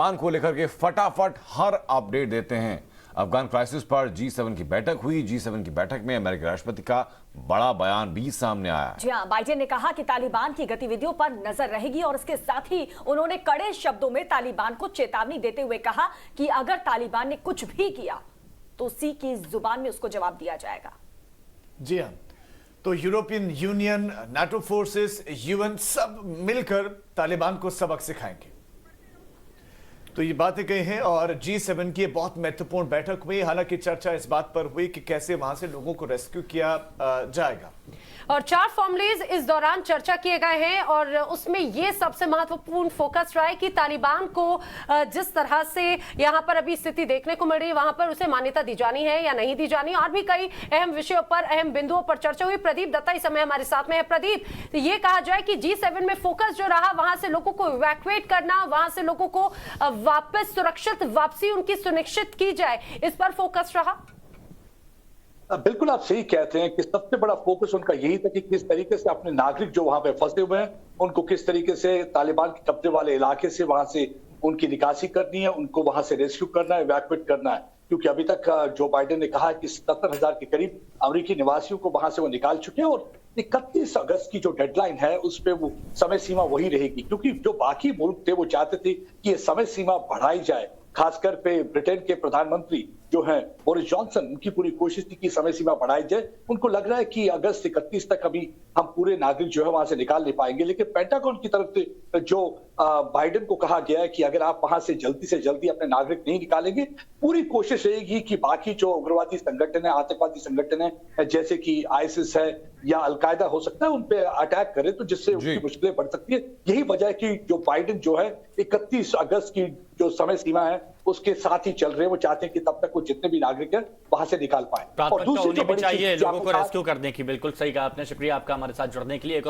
तालिबान को लेकर के फटाफट हर अपडेट देते हैं। अफगान क्राइसिस पर G7 की बैठक हुई। G7 की बैठक में अमेरिकी राष्ट्रपति का बड़ा बयान भी सामने आया। जी हां, बाइडेन ने कहा कि तालिबान की गतिविधियों पर नजर रहेगी और इसके साथ ही उन्होंने कड़े शब्दों में तालिबान को चेतावनी देते हुए कहा कि अगर तालिबान ने कुछ भी किया तो उसी की जुबान में उसको जवाब दिया जाएगा। जी हाँ, तो European union, NATO forces, UN सब मिलकर तालिबान को सबक सिखाएंगे, तो ये बातें कही हैं। और G7 की बहुत महत्वपूर्ण बैठक हुई। हालांकि चर्चा इस बात पर हुई कि कैसे वहां से लोगों को रेस्क्यू किया जाएगा। और 4 फॉर्मुलेज इस दौरान चर्चा किए गए हैं और उसमें यह सबसे महत्वपूर्ण फोकस रहा है कि तालिबान को जिस तरह से यहां पर अभी स्थिति देखने को मिल रही है वहां पर उसे मान्यता दी जानी है या नहीं दी जानी। और भी कई अहम विषयों पर, अहम बिंदुओं पर चर्चा हुई। प्रदीप दत्ता इस समय हमारे साथ में है। प्रदीप, तो ये कहा जाए कि G7 में फोकस जो रहा वहां से लोगों को इवैक्यूएट करना, वहां से लोगों को वापस सुरक्षित वापसी उनकी सुनिश्चित की जाए, इस पर फोकस रहा। बिल्कुल आप सही कहते हैं कि सबसे बड़ा फोकस उनका यही था कि किस तरीके से अपने नागरिक जो वहां पे फंसे हुए हैं उनको किस तरीके से तालिबान के कब्जे वाले इलाके से वहां से उनकी निकासी करनी है, उनको वहां से रेस्क्यू करना है, इवैक्यूएट करना है। क्योंकि अभी तक जो बाइडेन ने कहा कि 77,000 के करीब अमेरिकी निवासियों को वहां से वो निकाल चुके हैं और 31 अगस्त की जो डेडलाइन है उस पे वो समय सीमा वही रहेगी। क्योंकि जो बाकी मुल्क थे वो चाहते थे कि ये समय सीमा बढ़ाई जाए। खासकर पे ब्रिटेन के प्रधानमंत्री जो हैं बोरिस जॉनसन, उनकी पूरी कोशिश थी कि समय सीमा बढ़ाई जाए। उनको लग रहा है कि अगस्त 31 तक अभी हम पूरे नागरिक जो है वहां से निकाल नहीं पाएंगे। लेकिन पेंटागन की तरफ से जो बाइडेन को कहा गया है कि अगर आप वहां से जल्दी अपने नागरिक नहीं निकालेंगे, पूरी कोशिश रहेगी कि बाकी जो उग्रवादी संगठन है, आतंकवादी संगठन है, जैसे कि आईसिस है या अलकायदा हो सकता है, उन पे अटैक करे, तो जिससे उनकी मुश्किलें बढ़ सकती है। यही वजह है कि जो बाइडेन जो है 31 अगस्त की जो समय सीमा है उसके साथ ही चल रहे हैं। वो चाहते हैं कि तब तक वो जितने भी नागरिक हैं वहां से निकाल पाए। प्राथमिकता होनी भी चाहिए लोगों को रेस्क्यू करने की। बिल्कुल सही कहा आपने, शुक्रिया आपका हमारे साथ जुड़ने के लिए। एक और